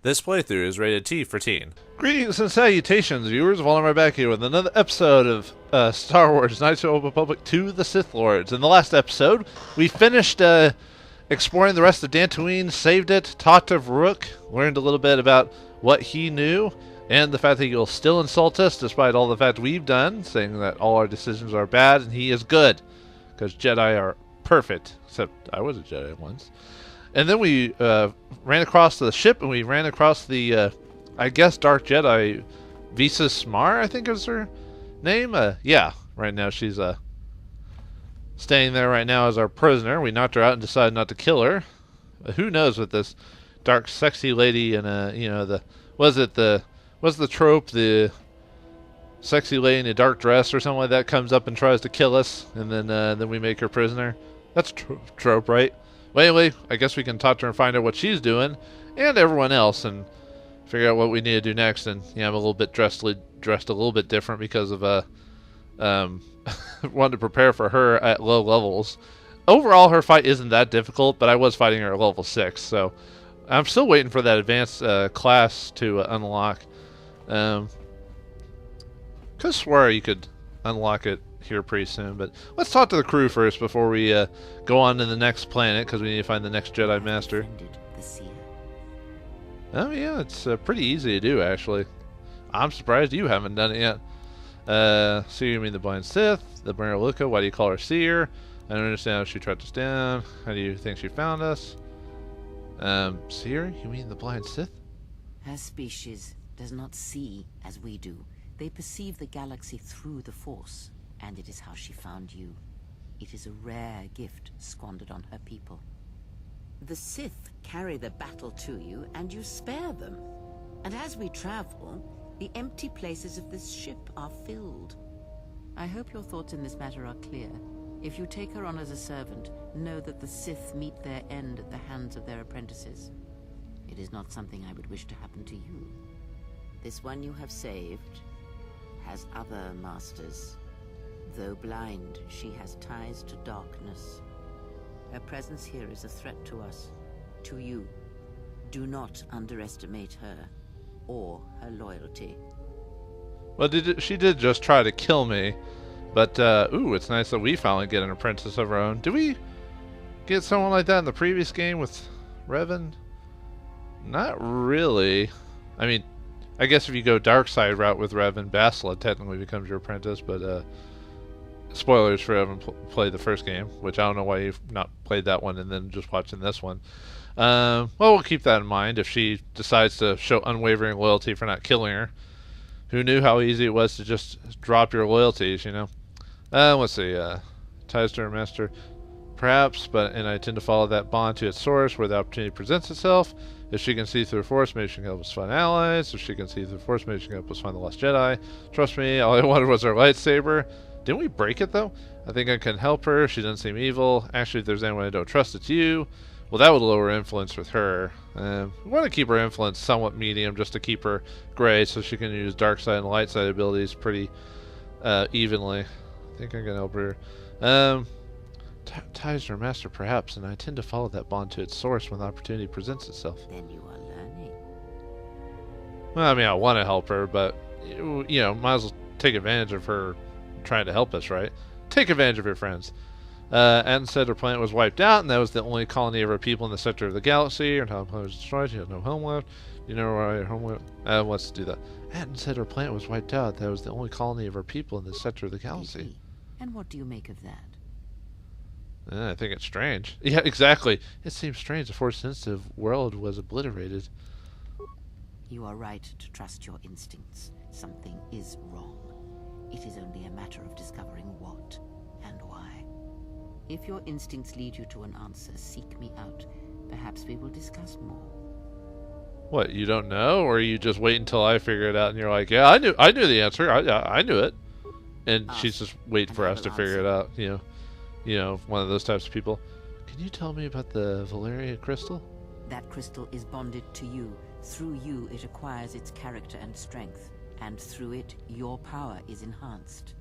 This playthrough is rated T for teen. Greetings and salutations, viewers. Vauldemare back here with another episode of Star Wars Knights of the Old Republic 2, the Sith Lords. In the last episode, we finished exploring the rest of Dantooine, saved it, talked to Rook, learned a little bit about what he knew, and the fact that he'll still insult us despite all the fact we've done, saying that all our decisions are bad and he is good, because Jedi are perfect, except I was a Jedi once. And then we ran across the ship, and we ran across the, I guess, Dark Jedi, Visa Smar, I think is her name. Yeah, right now she's staying there right now as our prisoner. We knocked her out and decided not to kill her. Who knows with this dark, sexy lady and, you know, what's the trope, the sexy lady in a dark dress or something like that comes up and tries to kill us, and then we make her prisoner. That's trope, right? Well, anyway, I guess we can talk to her and find out what she's doing, and everyone else, and figure out what we need to do next. And yeah, I'm a little bit dressed a little bit different because of wanted to prepare for her at low levels. Overall, her fight isn't that difficult, but I was fighting her at level 6, so I'm still waiting for that advanced class to unlock. Could have swore you could unlock it here pretty soon, but let's talk to the crew first before we go on to the next planet, because we need to find the next Jedi Master. Oh yeah, it's pretty easy to do, actually. I'm surprised you haven't done it yet. So you mean the blind Sith, the Mariluka, why do you call her Seer? I don't understand how she tracked us down. How do you think she found us? Seer? You mean the blind Sith? Her species does not see as we do. They perceive the galaxy through the Force. And it is how she found you. It is a rare gift squandered on her people. The Sith carry the battle to you, and you spare them. And as we travel, the empty places of this ship are filled. I hope your thoughts in this matter are clear. If you take her on as a servant, know that the Sith meet their end at the hands of their apprentices. It is not something I would wish to happen to you. This one you have saved has other masters. Though blind, she has ties to darkness. Her presence here is a threat to us, to you. Do not underestimate her, or her loyalty. Well, she did just try to kill me, but, ooh, it's nice that we finally get an apprentice of our own. Did we get someone like that in the previous game with Revan? Not really. I mean, I guess if you go dark side route with Revan, Bastila technically becomes your apprentice, but, spoilers for having played the first game, which I don't know why you've not played that one and then just watching this one. Well, we'll keep that in mind if she decides to show unwavering loyalty for not killing her. Who knew how easy it was to just drop your loyalties, you know? Let's see. Ties to her master, perhaps, and I tend to follow that bond to its source where the opportunity presents itself. If she can see through the Force, maybe she can help us find allies. If she can see through the Force, maybe she can help us find the Lost Jedi. Trust me, all I wanted was her lightsaber. Didn't we break it, though? I think I can help her. She doesn't seem evil. Actually, if there's anyone I don't trust, it's you. Well, that would lower influence with her. We want to keep her influence somewhat medium, just to keep her gray, so she can use dark side and light side abilities pretty evenly. I think I can help her. Ties to her master, perhaps, and I tend to follow that bond to its source when the opportunity presents itself. Then you are learning. Well, I mean, I want to help her, but, you know, might as well take advantage of her trying to help us, right? Take advantage of your friends. Anne said her planet was wiped out, and that was the only colony of her people in the center of the galaxy. Her planet was destroyed. She had no home left. You know where her home went? Let's do that. Anne said her planet was wiped out. That was the only colony of her people in the center of the galaxy. And what do you make of that? I think it's strange. Yeah, exactly. It seems strange the Force-sensitive world was obliterated. You are right to trust your instincts. Something is wrong. It is only a matter of discovering what and why. If your instincts lead you to an answer, seek me out. Perhaps we will discuss more. What, you don't know? Or you just wait until I figure it out and you're like, yeah, I knew the answer. I knew it. And she's just waiting for us to figure it out, you know, one of those types of people. Can you tell me about the Valeria crystal? That crystal is bonded to you. Through you, it acquires its character and strength. And through it, your power is enhanced.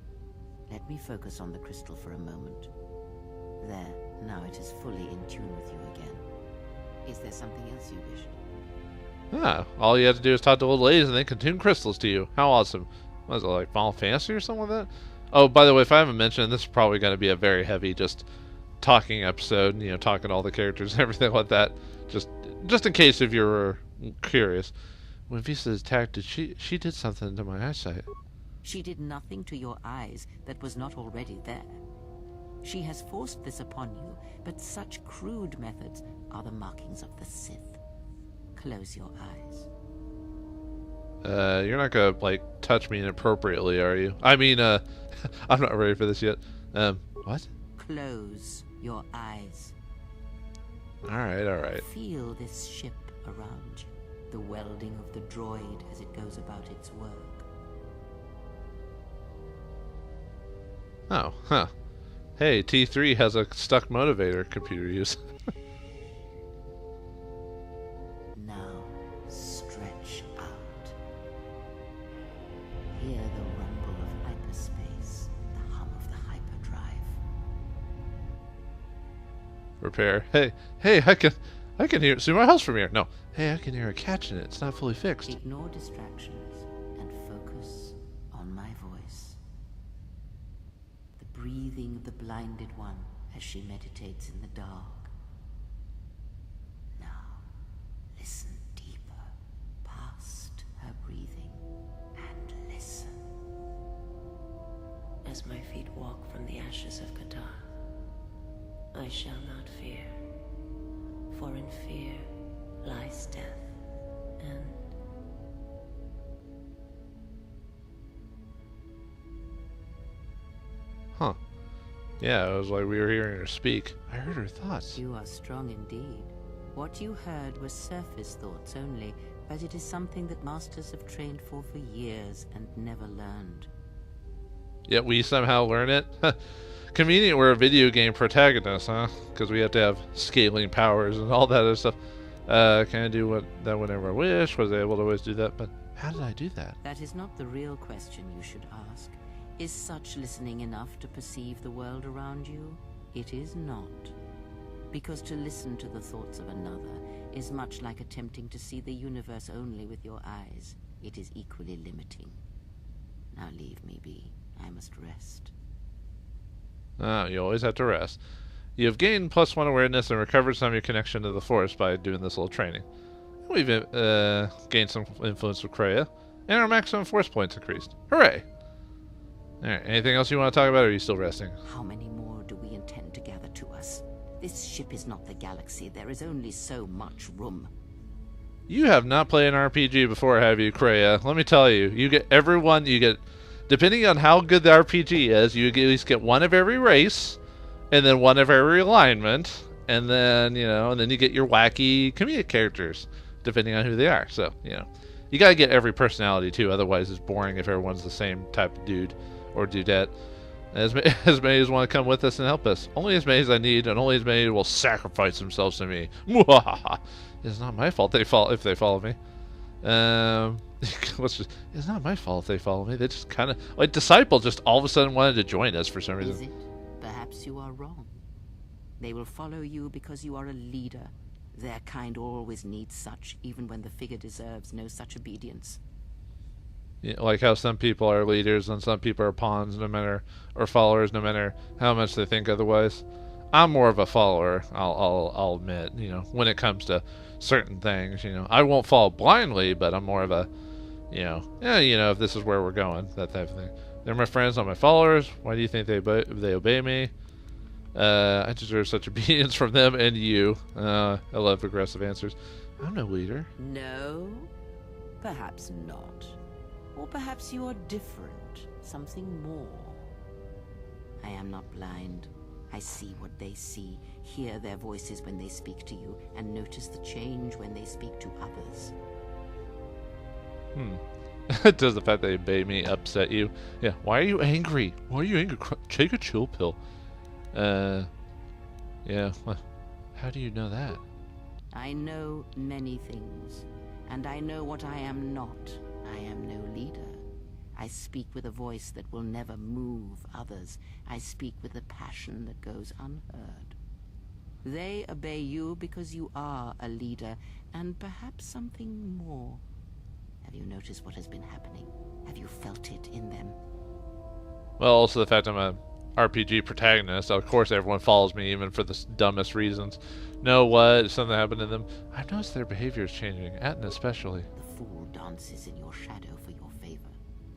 Let me focus on the crystal for a moment. There, now it is fully in tune with you again. Is there something else you wish? Ah, all you have to do is talk to old ladies and they can tune crystals to you. How awesome. What is it, like Final Fantasy or something like that? Oh, by the way, if I haven't mentioned, this is probably going to be a very heavy just talking episode, you know, talking to all the characters and everything like that. Just in case if you're curious. When Visa attacked, she did something to my eyesight. She did nothing to your eyes that was not already there. She has forced this upon you, but such crude methods are the markings of the Sith. Close your eyes. You're not gonna, like, touch me inappropriately, are you? I mean, I'm not ready for this yet. What? Close your eyes. Alright. Feel this ship around you, the welding of the droid as it goes about its work. Oh, huh. Hey, T3 has a stuck motivator computer use. Now, stretch out. Hear the rumble of hyperspace, the hum of the hyperdrive. Repair. Hey, I can see my house from here. No. Hey, I can hear a catch in it. It's not fully fixed. Ignore distractions and focus on my voice. The breathing of the blinded one as she meditates in the dark. Now, listen deeper, past her breathing, and listen. As my feet walk from the ashes of KOTOR, I shall not fear, for in fear lies death, and Huh. Yeah, it was like we were hearing her speak. I heard her thoughts. You are strong indeed. What you heard was surface thoughts only, but it is something that masters have trained for years and never learned. Yet we somehow learn it? Convenient we're a video game protagonist, huh? Because we have to have scaling powers and all that other stuff. Can I do that whenever I wish? Was I able to always do that? But how did I do that? That is not the real question you should ask. Is such listening enough to perceive the world around you? It is not. Because to listen to the thoughts of another is much like attempting to see the universe only with your eyes. It is equally limiting. Now leave me be. I must rest. Ah, you always have to rest. You have gained +1 awareness and recovered some of your connection to the Force by doing this little training. We've gained some influence with Kreia, and our maximum Force points increased. Hooray! Alright, anything else you want to talk about, or are you still resting? How many more do we intend to gather to us? This ship is not the galaxy. There is only so much room. You have not played an RPG before, have you, Kreia? Let me tell you, you get depending on how good the RPG is, you at least get one of every race, and then one of every alignment, and then, and then you get your wacky comedic characters, depending on who they are. So, you gotta get every personality too, otherwise it's boring if everyone's the same type of dude or dudette. As many as want to come with us and help us. Only as many as I need, and only as many will sacrifice themselves to me. It's not my fault if they follow me. It's not my fault if they follow me. They just kind of, like Disciple just all of a sudden wanted to join us for some reason. Is it? Perhaps you are wrong. They will follow you because you are a leader. Their kind always needs such, even when the figure deserves no such obedience. Yeah, like how some people are leaders and some people are pawns, or followers, no matter how much they think otherwise. I'm more of a follower, I'll admit, when it comes to certain things, I won't follow blindly, but I'm more of a, if this is where we're going, that type of thing. They're my friends, not my followers. Why do you think they obey me? I deserve such obedience from them and you. I love aggressive answers. I'm no leader. No? Perhaps not. Or perhaps you are different. Something more. I am not blind. I see what they see, hear their voices when they speak to you, and notice the change when they speak to others. Does the fact they obey me upset you? Yeah, why are you angry? Why are you angry? Take a chill pill. Yeah, well, how do you know that? I know many things, and I know what I am not. I am no leader. I speak with a voice that will never move others. I speak with a passion that goes unheard. They obey you because you are a leader, and perhaps something more. Have you noticed what has been happening? Have you felt it in them? Well, also the fact I'm a RPG protagonist. Of course everyone follows me, even for the dumbest reasons. Know what? Something happened to them. I've noticed their behavior is changing, Atten especially. The fool dances in your shadow for your favor.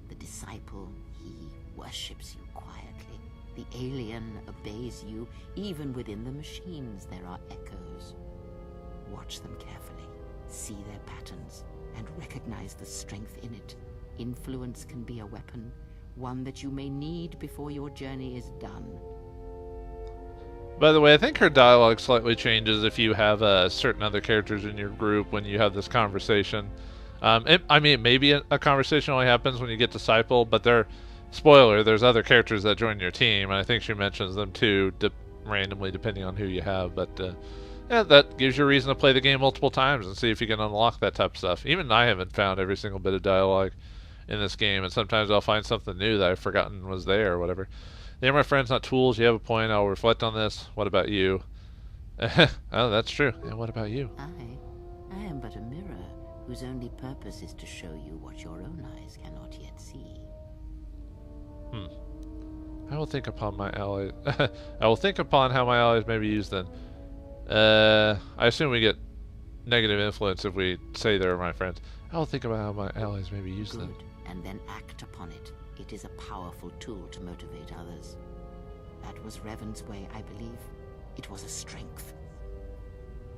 The disciple, he worships you quietly. The alien obeys you. Even within the machines there are echoes. Watch them carefully. See their patterns, and recognize the strength in it. Influence can be a weapon, one that you may need before your journey is done. By the way, I think her dialogue slightly changes if you have certain other characters in your group when you have this conversation. I mean, maybe a conversation only happens when you get Disciple, but spoiler, there's other characters that join your team, and I think she mentions them too, randomly depending on who you have. But yeah, that gives you a reason to play the game multiple times and see if you can unlock that type of stuff. Even I haven't found every single bit of dialogue in this game, and sometimes I'll find something new that I've forgotten was there or whatever. They're my friends, not tools. You have a point. I'll reflect on this. What about you? Oh, that's true. And what about you? I am but a mirror whose only purpose is to show you what your own eyes cannot yet see. I will think upon my allies. I will think upon how my allies may be used then. I assume we get negative influence if we say they're my friends. I will think about how my allies may be used then. Good, and then act upon it. It is a powerful tool to motivate others. That was Revan's way, I believe. It was a strength.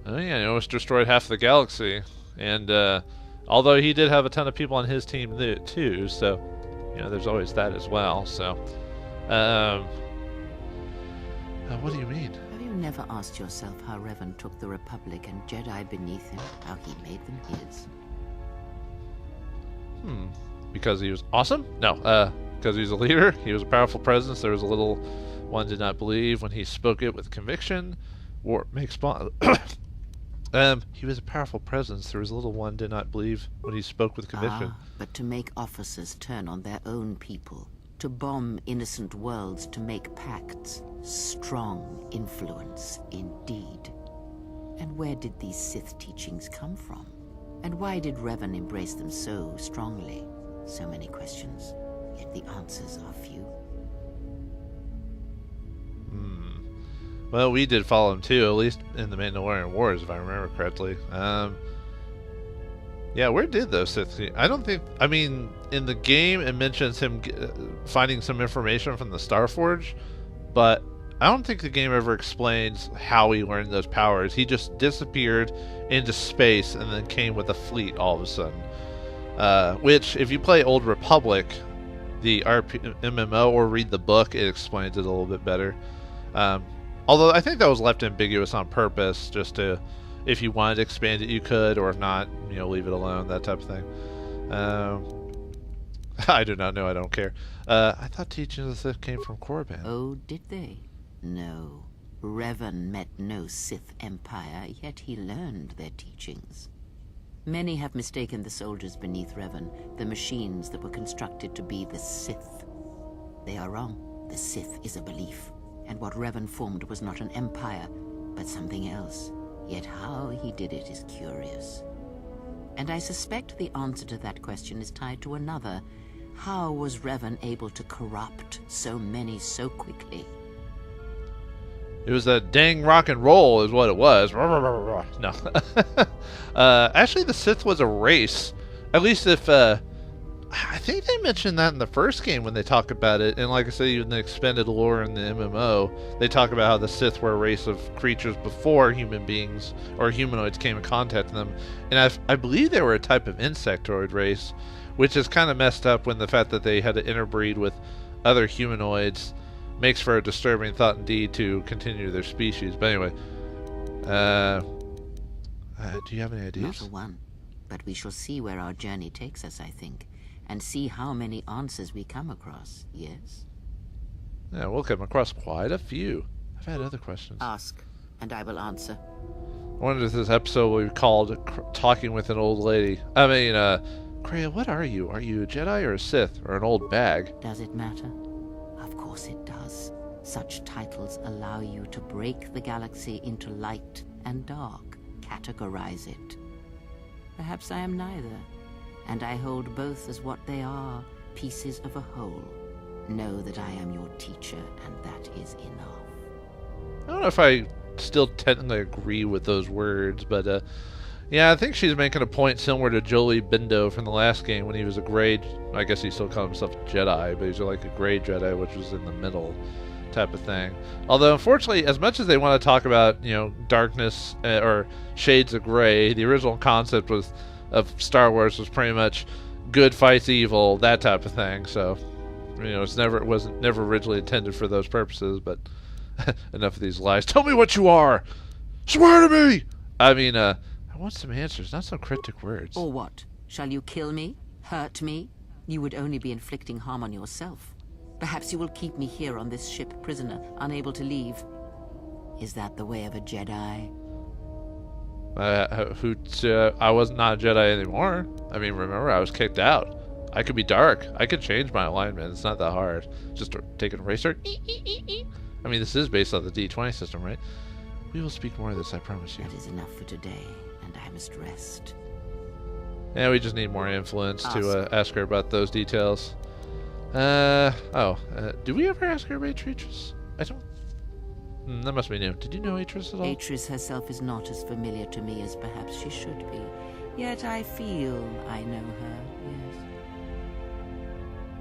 Oh yeah, he almost destroyed half the galaxy. And although he did have a ton of people on his team too, so you know, there's always that as well. So, what do you mean? Have you never asked yourself how Revan took the Republic and Jedi beneath him, how he made them his? Because he was awesome? No, because he was a leader. He was a powerful presence. There was a little one did not believe when he spoke it with conviction. War makes he was a powerful presence. There was a little one did not believe when he spoke with conviction. But to make officers turn on their own people, to bomb innocent worlds, to make pacts, strong influence indeed. And where did these Sith teachings come from? And why did Revan embrace them so strongly? So many questions, yet the answers are few. Well, we did follow him too, at least in the Mandalorian Wars, if I remember correctly. Yeah, where did those Sith? I don't think. I mean, in the game, it mentions him finding some information from the Starforge, but I don't think the game ever explains how he learned those powers. He just disappeared into space and then came with a fleet all of a sudden. Which, if you play Old Republic, the MMO, or read the book, it explains it a little bit better. Although I think that was left ambiguous on purpose, just to, if you wanted to expand it, you could, or if not, you know, leave it alone, that type of thing. I do not know. I don't care. I thought teachings of the Sith came from Korriban. Oh, did they? No. Revan met no Sith Empire, yet he learned their teachings. Many have mistaken the soldiers beneath Revan, the machines that were constructed to be the Sith. They are wrong. The Sith is a belief, and what Revan formed was not an empire, but something else. Yet how he did it is curious. And I suspect the answer to that question is tied to another. How was Revan able to corrupt so many so quickly? It was that dang rock and roll is what it was. No. Actually, the Sith was a race. At least if... I think they mentioned that in the first game when they talk about it. And like I said, even the expanded lore in the MMO, they talk about how the Sith were a race of creatures before human beings or humanoids came in contact with them. And I believe they were a type of insectoid race, which is kind of messed up when the fact that they had to interbreed with other humanoids makes for a disturbing thought indeed to continue their species. But anyway, do you have any ideas? Not a one, but we shall see where our journey takes us, I think, and see how many answers we come across, yes? Yeah, we'll come across quite a few. I've had other questions. Ask, and I will answer. I wonder if this episode will be called Talking with an Old Lady. I mean, Kreia, what are you? Are you a Jedi or a Sith or an old bag? Does it matter? Of course it does. Such titles allow you to break the galaxy into light and dark, categorize it. Perhaps I am neither, and I hold both as what they are, pieces of a whole. Know that I am your teacher, and that is enough. I don't know if I still technically agree with those words, but yeah, I think she's making a point similar to Jolie Bindo from the last game when he was a gray, I guess he still called himself a Jedi, but he's like a gray Jedi, which was in the middle type of thing. Although, unfortunately, as much as they want to talk about, you know, darkness or shades of gray, the original concept of Star Wars was pretty much good fights evil, that type of thing. So, you know, it wasn't never originally intended for those purposes. But enough of these lies. Tell me what you are. Swear to me. I mean, I want some answers, not some cryptic words. Or what? Shall you kill me? Hurt me? You would only be inflicting harm on yourself. Perhaps you will keep me here on this ship prisoner, unable to leave. Is that the way of a Jedi? I was not a Jedi anymore. I mean, remember, I was kicked out. I could be dark. I could change my alignment. It's not that hard. Just take an eraser. I mean, this is based on the D20 system, right? We will speak more of this, I promise you. That is enough for today, and I must rest. Yeah, we just need more influence to ask her about those details. Do we ever ask her about Atreus? I don't... that must be new. Did you know Atreus at all? Atreus herself is not as familiar to me as perhaps she should be. Yet I feel I know her, yes.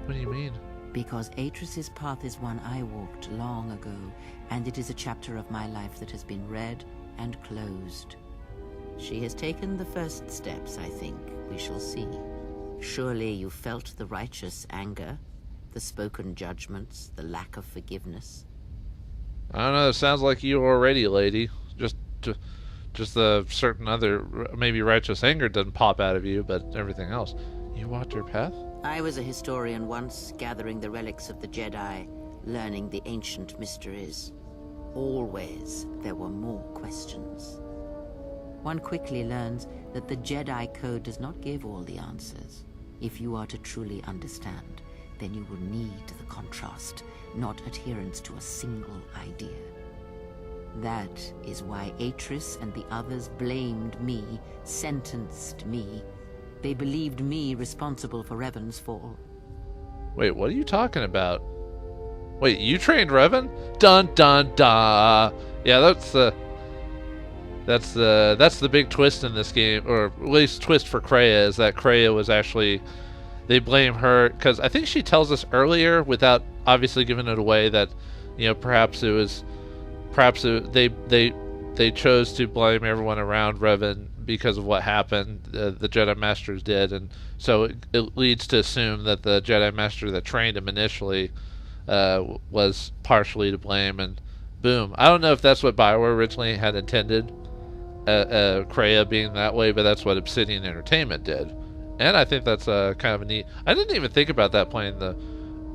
What do you mean? Because Atreus's path is one I walked long ago, and it is a chapter of my life that has been read and closed. She has taken the first steps, I think. We shall see. Surely you felt the righteous anger, the spoken judgments, the lack of forgiveness. I don't know. It sounds like you already, lady. Just the certain other, maybe righteous anger doesn't pop out of you, but everything else. You walked her path? I was a historian once, gathering the relics of the Jedi, learning the ancient mysteries. Always there were more questions. One quickly learns that the Jedi Code does not give all the answers. If you are to truly understand, then you will need the contrast, not adherence to a single idea. That is why Atreus and the others blamed me, sentenced me. They believed me responsible for Revan's fall. Wait, what are you talking about? Wait, you trained Revan? Dun dun dun. Yeah, that's the big twist in this game, or at least twist for Kreia, is that Kreia was actually, they blame her because I think she tells us earlier, without obviously giving it away, that, you know, they chose to blame everyone around Revan because of what happened, the Jedi Masters did, and so it leads to assume that the Jedi Master that trained him initially was partially to blame, and boom. I don't know if that's what BioWare originally had intended, Kreia being that way, but that's what Obsidian Entertainment did, and I think that's kind of a neat. I didn't even think about that playing the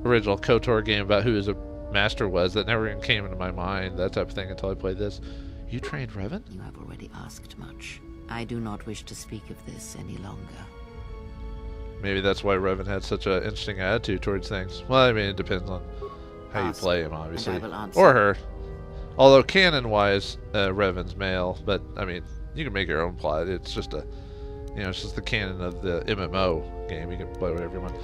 original KOTOR game about who his master was. That never even came into my mind, that type of thing, until I played this. You trained Revan? You have already asked much. I do not wish to speak of this any longer. Maybe that's why Revan had such an interesting attitude towards things. Well, I mean, it depends on how you play him, obviously. Or her. Although, canon-wise, Revan's male. But, I mean, you can make your own plot. It's just a... You know, it's just the canon of the MMO game. You can play whatever you want.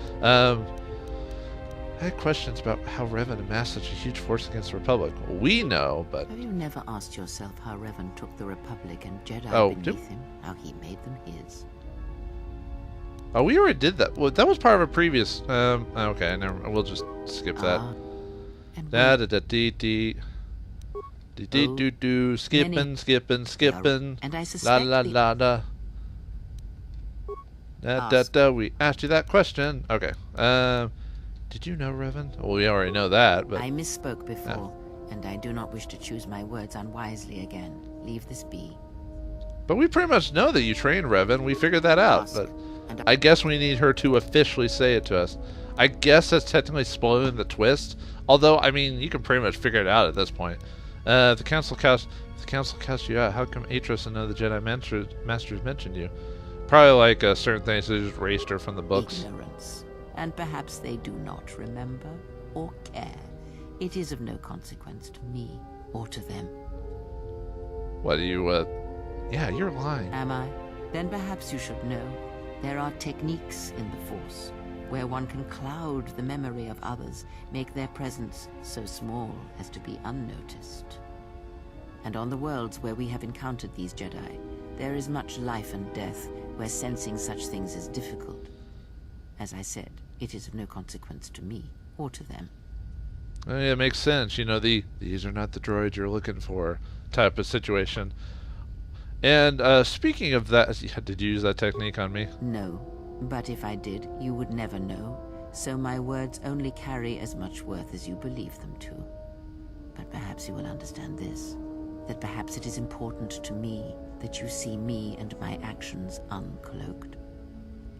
I had questions about how Revan amassed such a huge force against the Republic. We know, but... Have you never asked yourself how Revan took the Republic and Jedi beneath him? How he made them his? Oh, we already did that. Well, that was part of a previous... okay, never, we'll just skip that. Skipping. And I suspect we asked you that question. Okay. Did you know Revan? Well, we already know that, but... I misspoke before, and I do not wish to choose my words unwisely again. Leave this be. But we pretty much know that you trained Revan. We figured that out, but I guess we need her to officially say it to us. I guess that's technically spoiling the twist, although, I mean, you can pretty much figure it out at this point. The council cast you out. How come Atreus and none of the Jedi Masters mentioned you? Probably like certain things, they just erased her from the books. Ignorance. And perhaps they do not remember or care. It is of no consequence to me or to them. What, you, yeah, you're lying. Am I? Then perhaps you should know. There are techniques in the Force where one can cloud the memory of others, make their presence so small as to be unnoticed. And on the worlds where we have encountered these Jedi, there is much life and death where sensing such things is difficult. As I said, it is of no consequence to me or to them. Yeah, it makes sense. You know, these are not the droids you're looking for type of situation. And speaking of that, did you use that technique on me? No, but if I did, you would never know. So my words only carry as much worth as you believe them to. But perhaps you will understand this, that perhaps it is important to me that you see me and my actions uncloaked.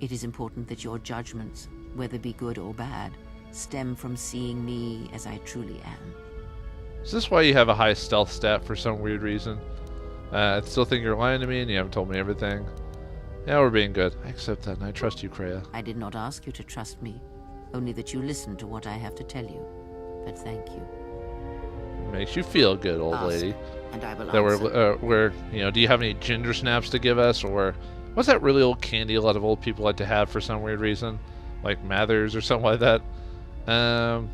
It is important that your judgments, whether be good or bad, stem from seeing me as I truly am. Is this why you have a high stealth stat for some weird reason? I still think you're lying to me and you haven't told me everything. Yeah, we're being good. I accept that and I trust you, Kreia. I did not ask you to trust me, only that you listen to what I have to tell you. But thank you. Makes you feel good, old Ask, lady. and I will That answer. we're, you know, do you have any ginger snaps to give us, or what's that really old candy a lot of old people like to have for some weird reason, like Mathers or something like that? Oh,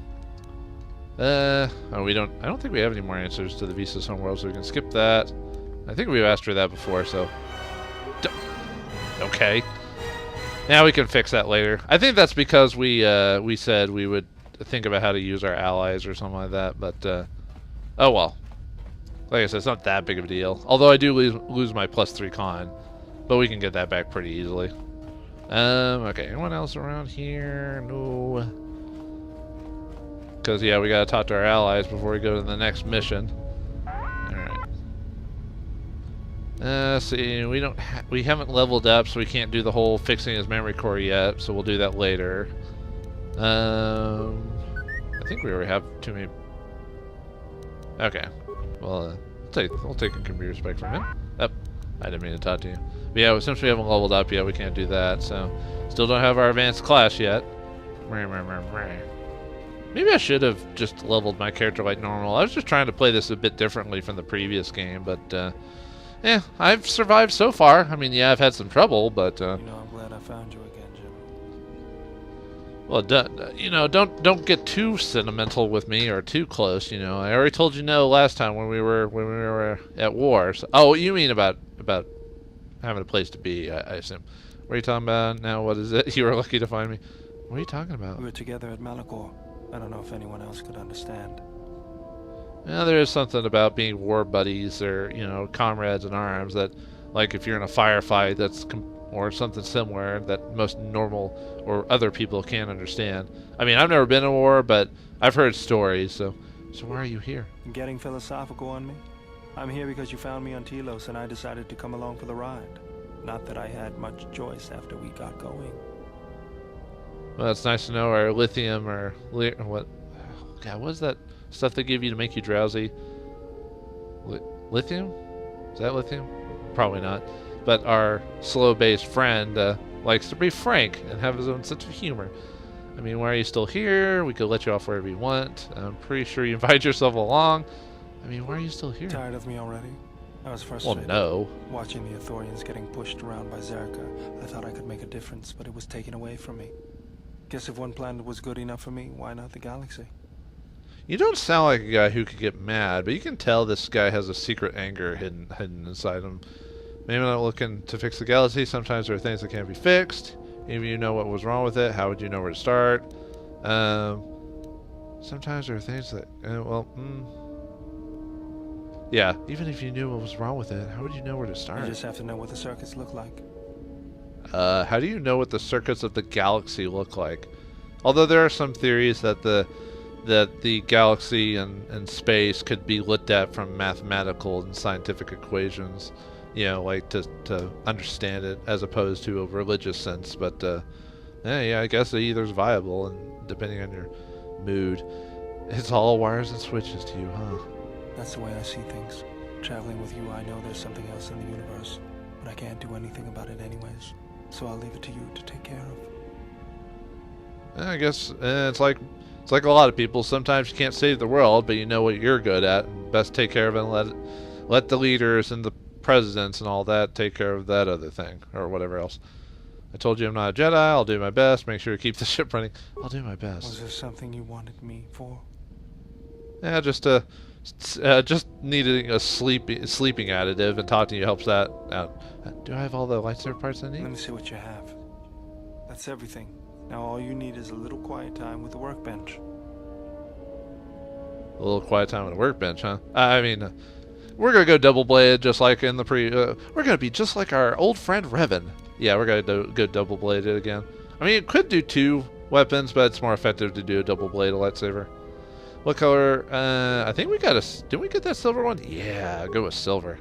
we don't. I don't think we have any more answers to the Visa's homeworld, so we can skip that. I think we've asked her that before, so. Okay. Now we can fix that later. I think that's because we said we would think about how to use our allies or something like that, but oh well. Like I said, it's not that big of a deal. Although I do lose my +3 con, but we can get that back pretty easily. Okay, anyone else around here? No. Because, yeah, we gotta talk to our allies before we go to the next mission. Alright. See, we haven't leveled up, so we can't do the whole fixing his memory core yet, so we'll do that later. I think we already have too many. Okay. Well, we'll take a computer spec from him. Oh, I didn't mean to talk to you. But yeah, since we haven't leveled up yet, we can't do that, so still don't have our advanced class yet. Maybe I should have just leveled my character like normal. I was just trying to play this a bit differently from the previous game, but yeah, I've survived so far. I mean, yeah, I've had some trouble, but You know, I'm glad I found you again, Jim. well, you know, don't get too sentimental with me or too close. You know, I already told you no last time when we were at war. So, oh, you mean about having a place to be? I assume. What are you talking about now? What is it? You were lucky to find me. What are you talking about? We were together at Malachor. I don't know if anyone else could understand. Yeah, there is something about being war buddies or, you know, comrades in arms that, like, if you're in a firefight or something similar that most normal or other people can't understand. I mean, I've never been in war, but I've heard stories, so why are you here? Getting philosophical on me? I'm here because you found me on Telos and I decided to come along for the ride. Not that I had much choice after we got going. Well, it's nice to know our lithium or what? God, what is that stuff they give you to make you drowsy? Lithium? Is that lithium? Probably not. But our slow-based friend likes to be frank and have his own sense of humor. I mean, why are you still here? We could let you off wherever you want. I'm pretty sure you invite yourself along. I mean, why are you still here? Tired of me already? I was Well, frustrated. no. Watching the Ithorians getting pushed around by Zerka, I thought I could make a difference, but it was taken away from me. Guess if one planet was good enough for me, why not the galaxy? You don't sound like a guy who could get mad, but you can tell this guy has a secret anger hidden inside him. Maybe not looking to fix the galaxy. Sometimes there are things that can't be fixed. Even if you know what was wrong with it, how would you know where to start? Sometimes there are things that, yeah, even if you knew what was wrong with it, how would you know where to start? You just have to know what the circuits look like. How do you know what the circuits of the galaxy look like? Although there are some theories that the galaxy and space could be looked at from mathematical and scientific equations, you know, like to understand it as opposed to a religious sense. But yeah, I guess either's viable, and depending on your mood, it's all wires and switches to you, huh? That's the way I see things. Traveling with you, I know there's something else in the universe, but I can't do anything about it anyways. So I'll leave it to you to take care of. I guess it's like It's like a lot of people. Sometimes you can't save the world, but you know what you're good at. And best take care of it and let the leaders and the presidents and all that take care of that other thing or whatever else. I told you I'm not a Jedi. I'll do my best. Make sure to keep the ship running. I'll do my best. Was there something you wanted me for? Yeah, just needing a sleeping additive, and talking to you helps that out. Do I have all the lightsaber parts I need? Let me see what you have. That's everything. Now all you need is a little quiet time with the workbench. A little quiet time on the workbench, huh? I mean, we're gonna go double bladed, just like in the we're gonna be just like our old friend Revan. Yeah, we're gonna go double bladed again. I mean, it could do 2 weapons, but it's more effective to do a double bladed lightsaber. What color? I think we got didn't we get that silver one? Yeah, go with silver.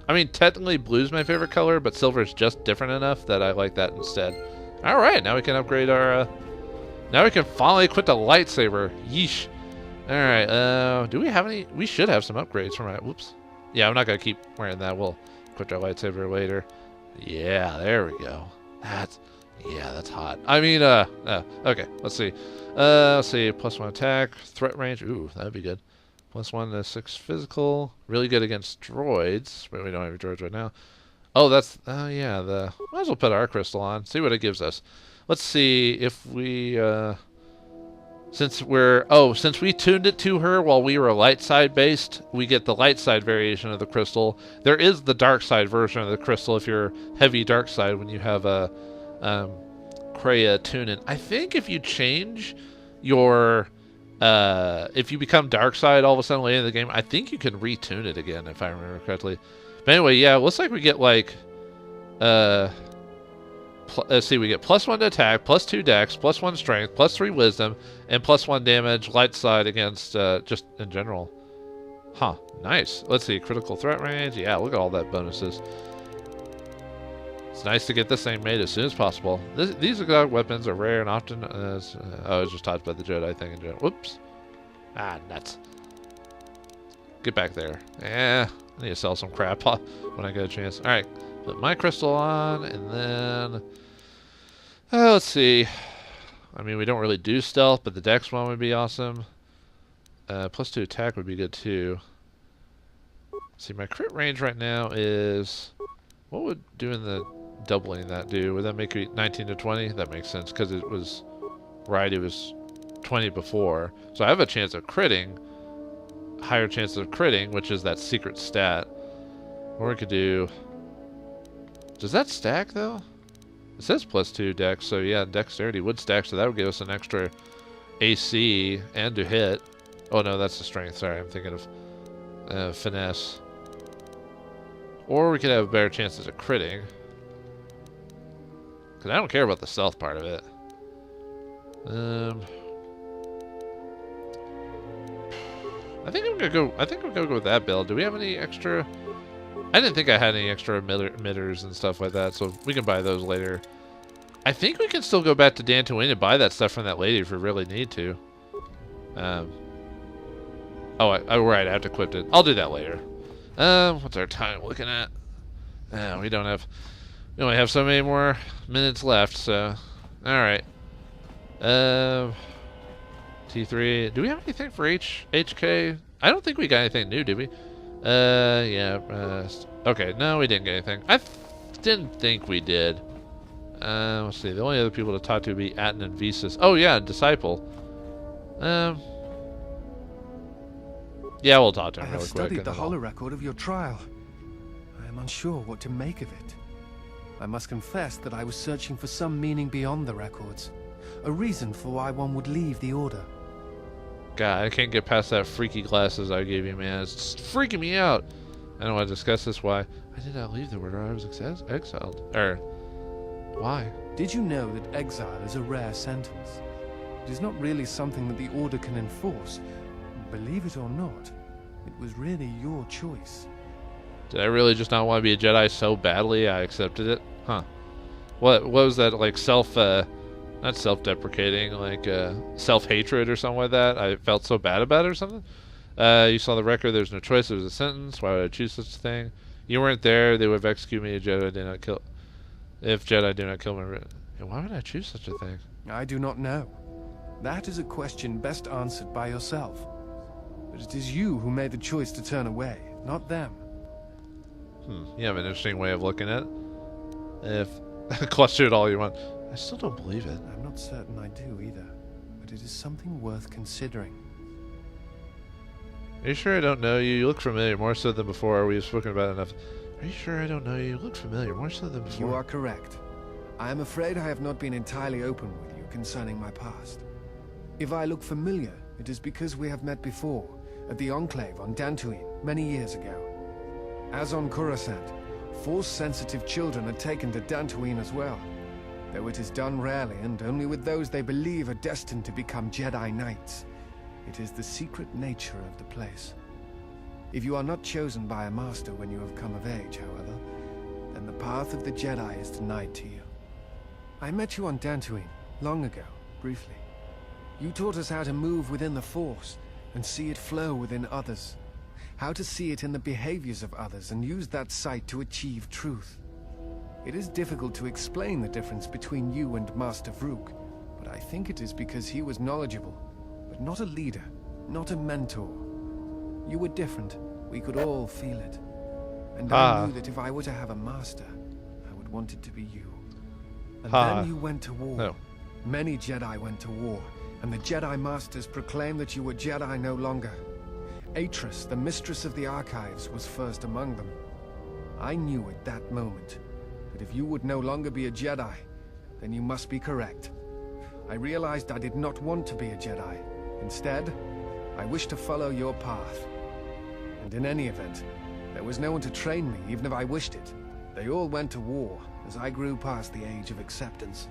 I mean, technically blue's my favorite color, but silver is just different enough that I like that instead. All right, now we can upgrade our. Now we can finally equip the lightsaber. Yeesh. All right. Do we have any? We should have some upgrades from it. Whoops. Yeah, I'm not gonna keep wearing that. We'll equip our lightsaber later. Yeah, there we go. That's hot. I mean, okay. Let's see. +1 attack, threat range. Ooh, that'd be good. +1 to 6 physical. Really good against droids, but we don't have any droids right now. Oh, that's yeah. Might as well put our crystal on. See what it gives us. Let's see if we since we tuned it to her while we were light side based, we get the light side variation of the crystal. There is the dark side version of the crystal if you're heavy dark side when you have a Kreia tune in. I think if you change your if you become dark side all of a sudden later in the game, I think you can retune it again if I remember correctly. But anyway, yeah, it looks like we get like let's see, we get +1 to attack, +2 dex, +1 strength, +3 wisdom, and +1 damage light side against just in general. Huh, nice. Let's see, critical threat range. Yeah, look at all that bonuses. It's nice to get this thing made as soon as possible. These exotic weapons are rare and often I was just talked about the Jedi thing in general. Whoops. Ah, nuts. Get back there. Yeah, I need to sell some crap when I get a chance. Alright, put my crystal on, and then let's see. I mean, we don't really do stealth, but the dex one would be awesome. +2 attack would be good too. See, my crit range right now is, what would doing the doubling that do? Would that make it 19 to 20? That makes sense, because it was right, it was 20 before, so I have a chance of critting, higher chance of critting, which is that secret stat. Or we could do, does that stack though? It says +2 dex, so yeah, dexterity would stack, so that would give us an extra AC and to hit. Oh no, that's the strength. Sorry, I'm thinking of finesse. Or we could have better chances of critting, because I don't care about the stealth part of it. I think I'm gonna go with that build. Do we have any extra? I didn't think I had any extra emitters and stuff like that, so we can buy those later. I think we can still go back to Dantooine and buy that stuff from that lady if we really need to. Oh, right, I have to equip it. I'll do that later. What's our time looking at? We only have so many more minutes left, so alright. T3. Do we have anything for HK? I don't think we got anything new, did we? Yeah. Okay, no, we didn't get anything. I didn't think we did. Let's see. The only other people to talk to would be Atten and Visas. Oh, yeah, Disciple. Yeah, we'll talk to him I really have quick. studied the holorecord of your trial. I am unsure what to make of it. I must confess that I was searching for some meaning beyond the records. A reason for why one would leave the Order. God, I can't get past that freaky glasses I gave you, man. It's freaking me out. I don't want to discuss this. Why? I did not leave the Order. I was exiled. Why? Did you know that exile is a rare sentence? It is not really something that the Order can enforce. Believe it or not, it was really your choice. Did I really just not want to be a Jedi so badly I accepted it? Huh. What was that, like not self-deprecating, like self-hatred or something like that? I felt so bad about it or something? You saw the record, there's no choice, there's a sentence. Why would I choose such a thing? You weren't there, they would have executed me if Jedi did not kill me. Why would I choose such a thing? I do not know. That is a question best answered by yourself. But it is you who made the choice to turn away, not them. You have an interesting way of looking at it. If cluster it all you want. I still don't believe it. I'm not certain I do either, but it is something worth considering. Are you sure I don't know you? You look familiar, more so than before. We've spoken about it enough. Are you sure I don't know you? You look familiar, more so than before. You are correct. I am afraid I have not been entirely open with you concerning my past. If I look familiar, it is because we have met before, at the Enclave on Dantooine, many years ago. As on Coruscant, Force-sensitive children are taken to Dantooine as well, though it is done rarely and only with those they believe are destined to become Jedi Knights. It is the secret nature of the place. If you are not chosen by a master when you have come of age, however, then the path of the Jedi is denied to you. I met you on Dantooine, long ago, briefly. You taught us how to move within the Force and see it flow within others. How to see it in the behaviors of others and use that sight to achieve truth. It is difficult to explain the difference between you and Master Vrook, but I think it is because he was knowledgeable, but not a leader, not a mentor. You were different. We could all feel it. And I knew that if I were to have a master, I would want it to be you. And then you went to war. No. Many Jedi went to war, and the Jedi Masters proclaimed that you were Jedi no longer. Atris, the mistress of the Archives, was first among them. I knew at that moment that if you would no longer be a Jedi, then you must be correct. I realized I did not want to be a Jedi. Instead, I wished to follow your path. And in any event, there was no one to train me, even if I wished it. They all went to war, as I grew past the age of acceptance.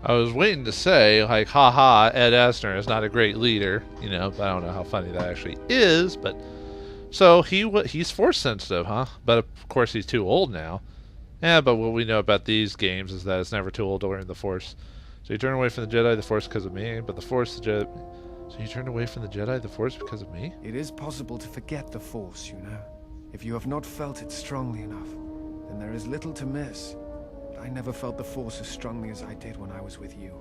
I was waiting to say, like, haha, Ed Asner is not a great leader, you know, but I don't know how funny that actually is, but... So, he's Force sensitive, huh? But of course he's too old now. Yeah, but what we know about these games is that it's never too old to learn the Force. So you turn away from the Jedi, the Force because of me, but the Force, the Jedi... So you turned away from the Jedi, the Force because of me? It is possible to forget the Force, you know. If you have not felt it strongly enough, then there is little to miss. I never felt the Force as strongly as I did when I was with you.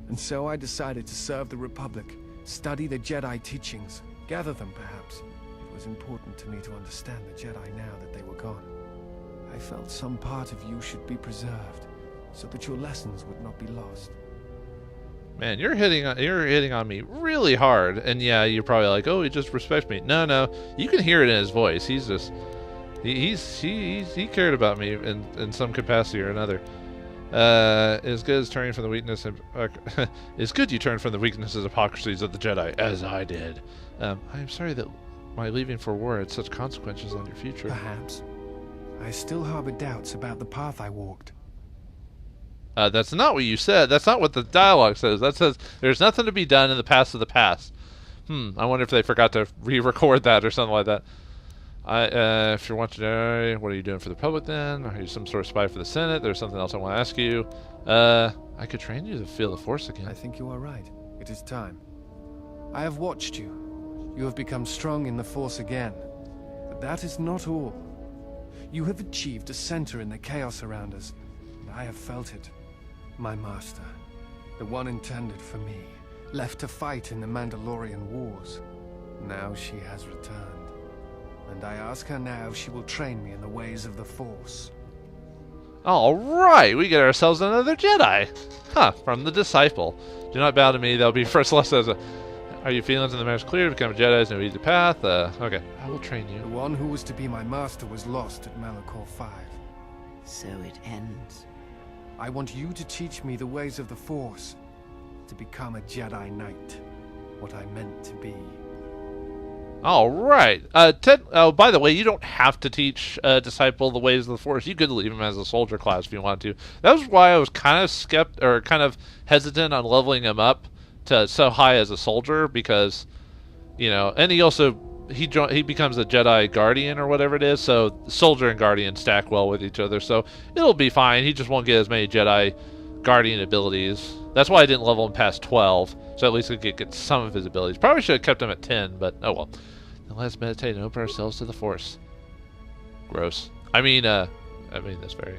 And so I decided to serve the Republic, study the Jedi teachings, gather them perhaps. It was important to me to understand the Jedi now that they were gone. I felt some part of you should be preserved, so that your lessons would not be lost. Man, you're hitting on me really hard, and yeah, you're probably like, oh, he just respects me. No, you can hear it in his voice. He's just... He cared about me in some capacity or another. As good as turning from the weakness and it's good you turned from the weaknesses and hypocrisies of the Jedi, as I did. I am sorry that my leaving for war had such consequences on your future. Perhaps. I still harbor doubts about the path I walked. That's not what you said. That's not what the dialogue says. That says there's nothing to be done in the past of the past. I wonder if they forgot to re-record that or something like that. If you want to know, what are you doing for the Republic then? Are you some sort of spy for the Senate? There's something else I want to ask you. I could train you to feel the Force again. I think you are right. It is time. I have watched you. You have become strong in the Force again. But that is not all. You have achieved a center in the chaos around us, and I have felt it. My master, the one intended for me, left to fight in the Mandalorian Wars. Now she has returned. And I ask her now if she will train me in the ways of the Force. All right, we get ourselves another Jedi. From the Disciple. Do not bow to me, that'll be first lesson. Are your feelings in the match clear? To become a Jedi is no easy path. Okay, I will train you. The one who was to be my master was lost at Malachor 5. So it ends. I want you to teach me the ways of the Force. To become a Jedi Knight. What I meant to be. All right. By the way, you don't have to teach Disciple the ways of the Force. You could leave him as a soldier class if you want to. That was why I was kind of hesitant on leveling him up to so high as a soldier, because, you know, and he becomes a Jedi Guardian or whatever it is. So soldier and Guardian stack well with each other. So it'll be fine. He just won't get as many Jedi Guardian abilities. That's why I didn't level him past 12. So at least we could get some of his abilities. Probably should have kept him at 10, but oh well. Then let's meditate and open ourselves to the Force. Gross. I mean this very.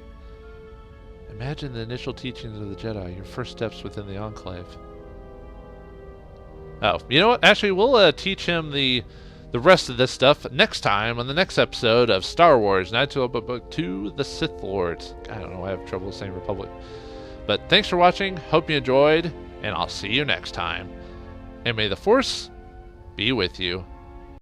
Imagine the initial teachings of the Jedi, your first steps within the Enclave. Oh, you know what? Actually, we'll teach him the rest of this stuff next time on the next episode of Star Wars: Knights of the Old Republic 2: The Sith Lords. I don't know. I have trouble saying Republic. But thanks for watching. Hope you enjoyed, and I'll see you next time. And may the Force be with you.